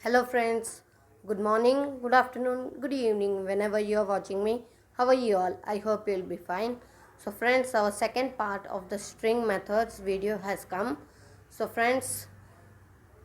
Hello, friends. Good morning, good afternoon, good evening, whenever you are watching me. How are you all? I hope you'll be fine. So, friends, our second part of the string methods video has come. So, friends,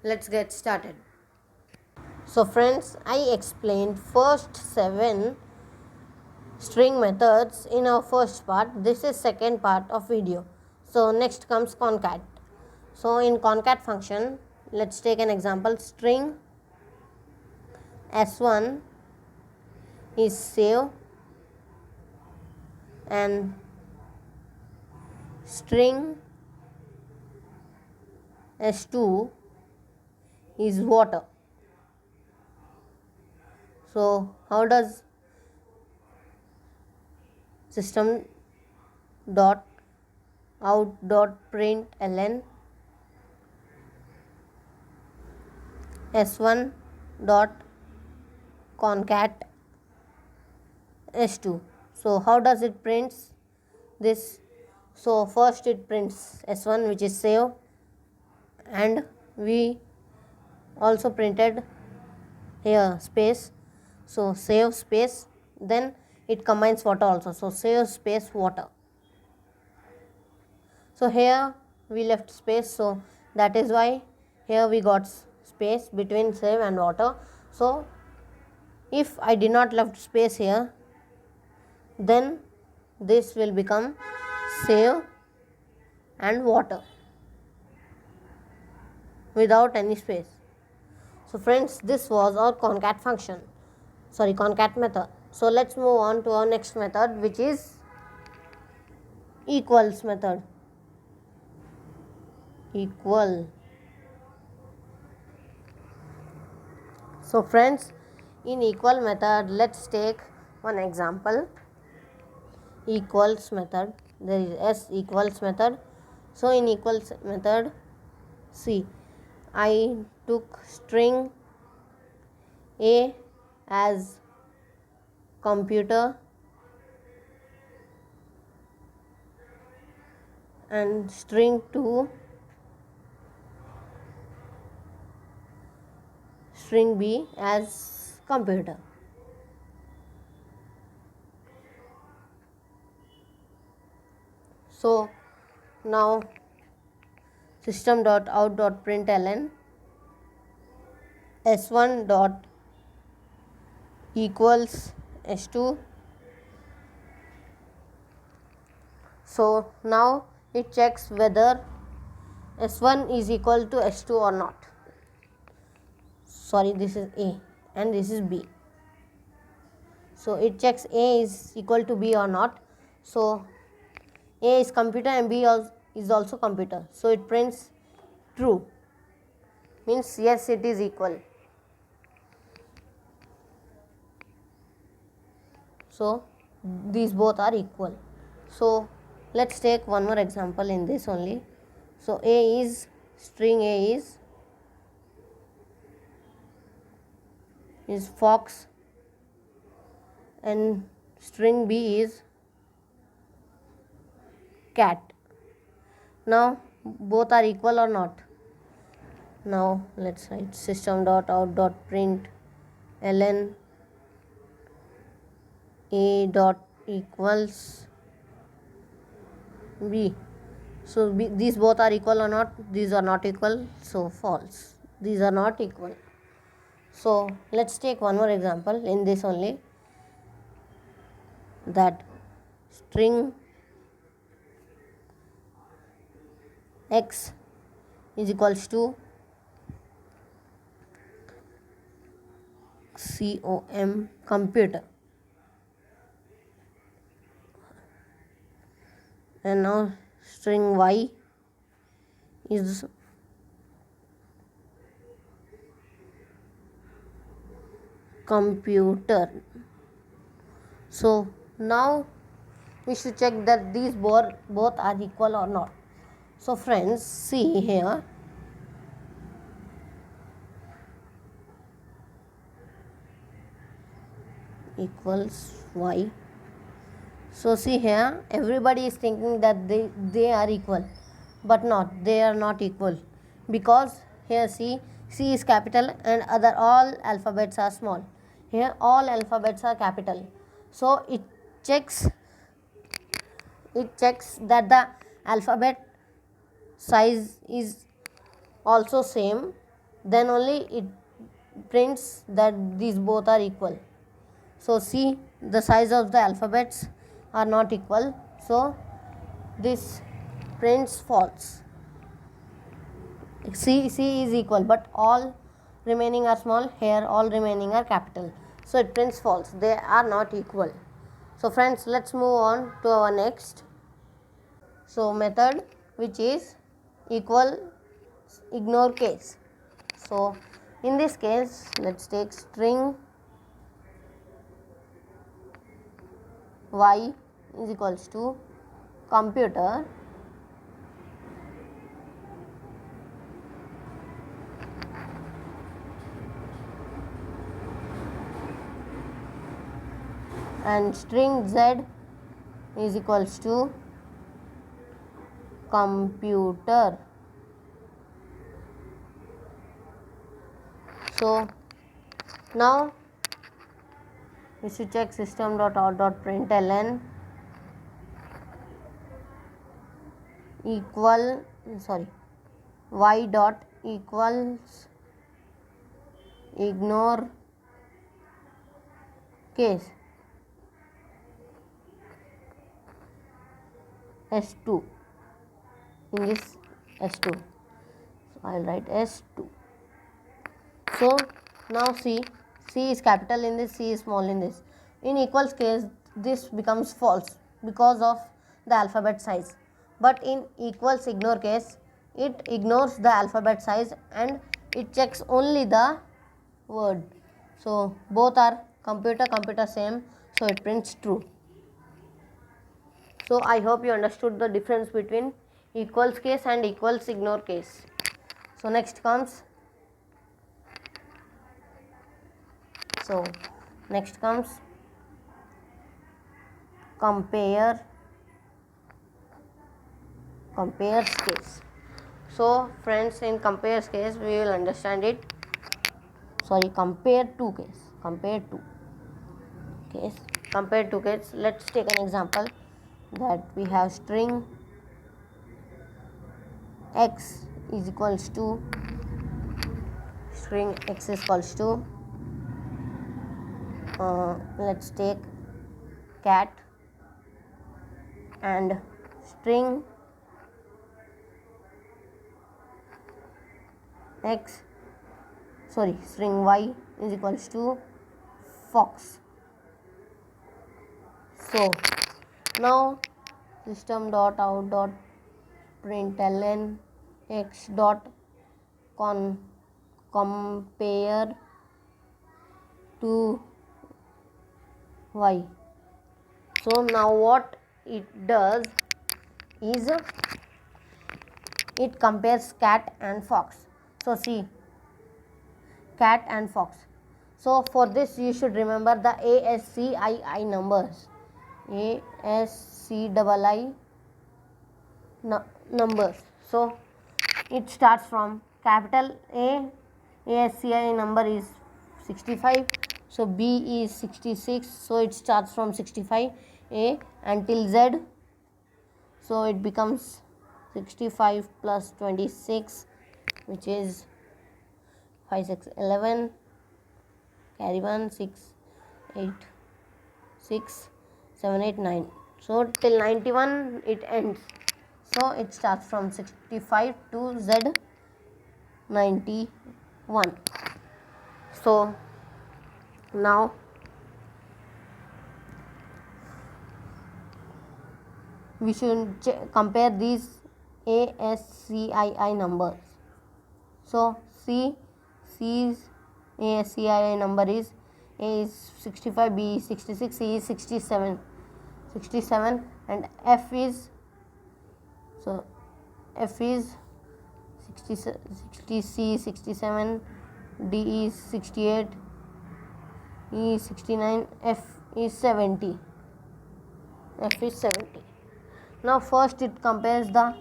let's get started. So, friends, I explained first 7 string methods in our first part. This is second part of video. So, next comes concat. So, in concat function, let's take an example. String s1 is save and string s2 is water. So how does system dot out dot println s1 dot concat s2? So how does it prints this? So first it prints s1, which is save, and we also printed here space, so save space, then it combines water also, so save space water. So here we left space, so that is why here we got space between save and water. So if I did not left space here, then this will become save and water without any space. So friends, this was our concat method. So let's move on to our next method, which is equals method. Equal. So friends, in equal method, let's take one example. Equals method. There is s equals method. So in equals method, see, I took string a as computer and string 2 string b as computer. So now system dot out dot println s1 dot equals s2. So now it checks whether s1 is equal to s2 or not. Sorry, this is a and this is b. So it checks a is equal to b or not. So a is computer and b is also computer. So it prints true, means yes, it is equal. So these both are equal. So let's take one more example in this only. So a is string a is fox and string b is cat. Now both are equal or not? Now let's write system dot out dot println a dot equals b. So these both are equal or not? These are not equal, so false. These are not equal. So let's take one more example in this only, that string x is equals to computer, and now string y is computer. So now we should check that these both are equal or not. So friends, see here, equals y. So see here, everybody is thinking that they are equal, but not, they are not equal, because Here C is capital and other all alphabets are small. Here all alphabets are capital. So checks it checks that the alphabet size is also same, then only it prints that these both are equal. So see, the size of the alphabets are not equal, so this prints false. C is equal, but all remaining are small. Here all remaining are capital, so it prints false. They are not equal. So friends, let's move on to our next method, which is equal ignore case. So in this case, let's take string y is equals to computer and string z is equals to computer. So now we should check system.out.println y dot equals ignore case s2 in this s2. So I'll write s2. So now C is capital in this, C is small in this. In equals case, this becomes false because of the alphabet size. But in equals ignore case, it ignores the alphabet size and it checks only the word. So both are computer same, so it prints true. So I hope you understood the difference between equals case and equals ignore case. So next comes compares case. So friends, in compares case we will understand it. Compare to case. Let's take an example that we have string x is equals to let's take cat, and string y is equals to fox. So now system.out.println x dot compare to y. So now what it does is it compares cat and fox. So see, cat and fox. So for this you should remember the ASCII numbers. ASCII numbers. So it starts from capital A. ASCII number is 65. So B is 66. So it starts from 65 A until Z. So it becomes 65 plus 26, which is 5, 6, 11. Carry 1, 6, 8, 6, 7, 8, 9. So till 91 it ends. So it starts from 65 to Z 91. So now we should compare these ASCII numbers. So C's ASCII number is A is 65, B is 66, C is 67, and F is 60, C 67, D is 68, E is 69, F is 70. Now first it compares the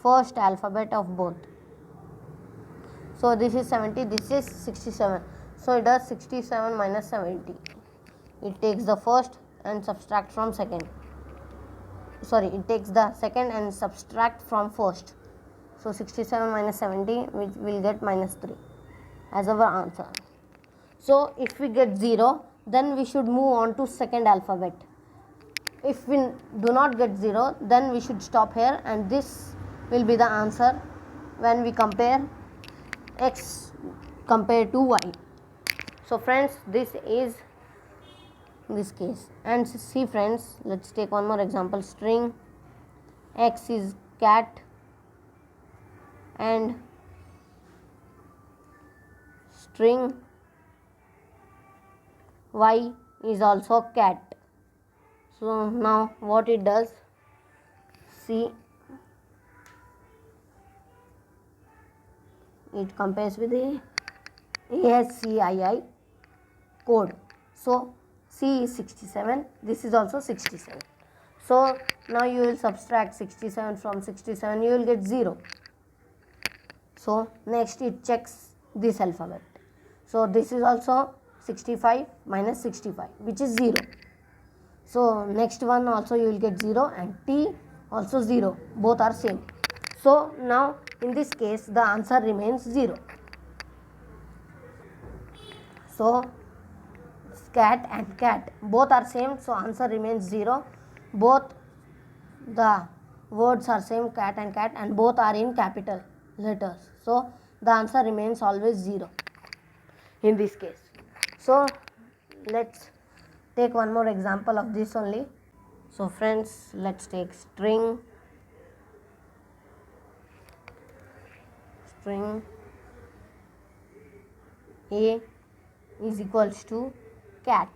first alphabet of both. So this is 70, this is 67. So it does 67 minus 70. It takes the first and subtract from second. Sorry, it takes the second and subtract from first. So 67 minus 70, which will get minus 3 as our answer. So if we get 0, then we should move on to second alphabet. If we do not get 0, then we should stop here, and this will be the answer when we compare x compared to y. So friends, this is this case. And see friends, let's take one more example. String x is cat and string y is also cat. So now what it does, see, it compares with the ASCII code. So C is 67, this is also 67. So now you will subtract 67 from 67, you will get 0. So next it checks this alphabet. So this is also 65 minus 65, which is 0. So next one also you will get 0, and T also 0, both are same. So now in this case the answer remains 0. So cat and cat both are same, so answer remains 0. Both the words are same, cat, and both are in capital letters. So the answer remains always 0 in this case. So let's take one more example of this only. So friends, let's take string A is equals to cat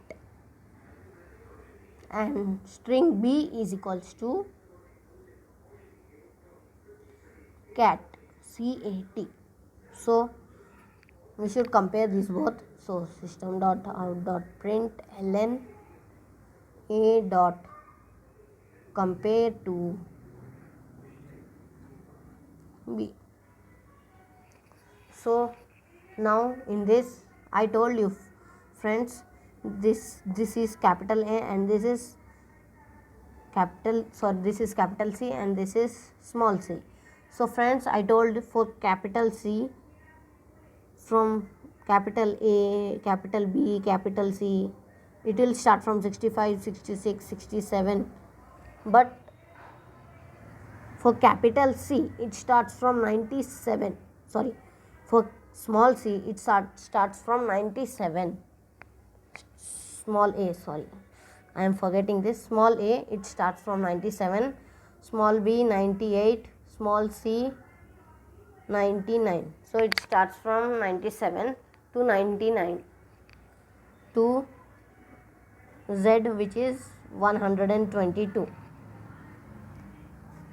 and string B is equals to cat, CAT. So we should compare these both. So system.out.println A dot compare to B. So now in this I told you friends, this is capital A and this is this is capital C and this is small c. So friends, I told for capital C, from capital A, capital B, capital C, it will start from 65, 66, 67, but for capital C it starts from 97. Sorry, for small c it starts from 97. Small a, sorry, I am forgetting this. Small a it starts from 97, small b 98, small c 99. So it starts from 97 to 99 to z, which is 122.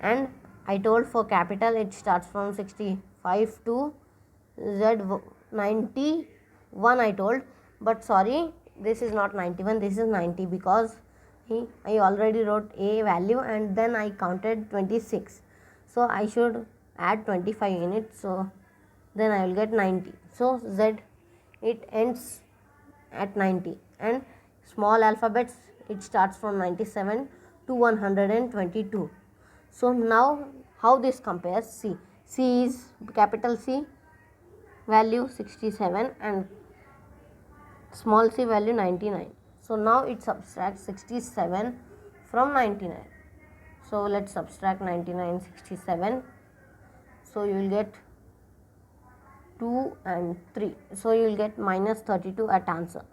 And I told for capital it starts from 65 to z 91 I told, but sorry, this is not 91, this is 90, because I already wrote a value and then I counted 26. So I should add 25 in it, so then I will get 90. So z, it ends at 90, and small alphabets it starts from 97 to 122. So now how this compares? C is capital C value 67 and small c value 99. So now it subtracts 67 from 99. So let's subtract 99, 67. So you will get 2 and 3. So you will get minus 32 at answer.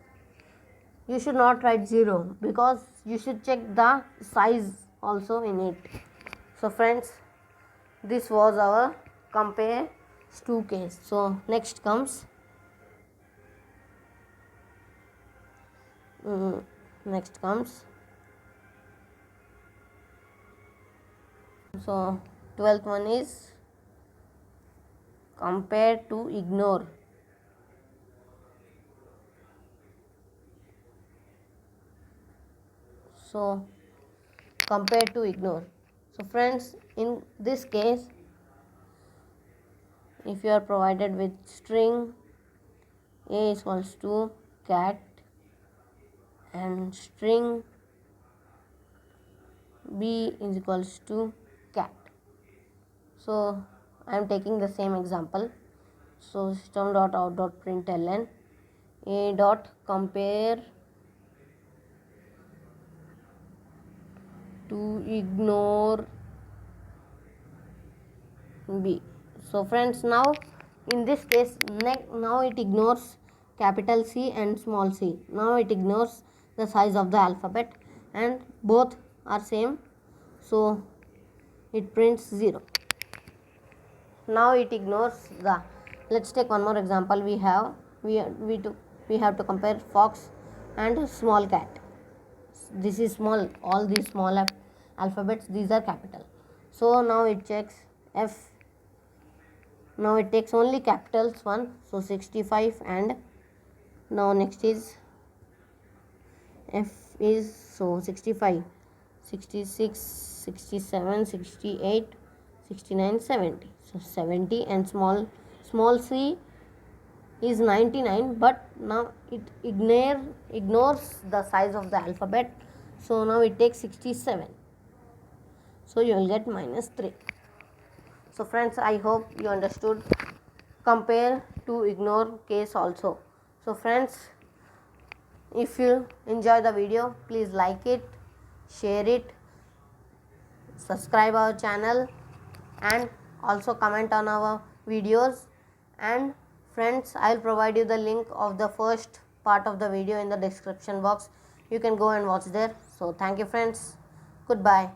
You should not write 0 because you should check the size also in it. So friends, this was our compare 2 case. So next comes so 12th one is compare to ignore. So compare to ignore. So friends, in this case if you are provided with string A is equals to cat and string B is equals to cat. So I am taking the same example. So system.out.println A dot compare to ignore B. So friends, now in this case, now it ignores capital C and small c. Now it ignores the size of the alphabet and both are same. So it prints 0. Now it ignores the, let's take one more example. We have to compare fox and small cat. This is small, all these small alphabets, these are capital. So now it checks F. Now it takes only capitals one, so 65, and now next is F is, so 65, 66, 67, 68, 69, 70. So 70, and small c is 99, but now it ignores the size of the alphabet. So now it takes 67. So you will get -3. So friends, I hope you understood compare to ignore case also. So friends, if you enjoy the video, please like it, share it, subscribe our channel, and also comment on our videos. And friends, I'll provide you the link of the first part of the video in the description box. You can go and watch there. So thank you friends. Goodbye.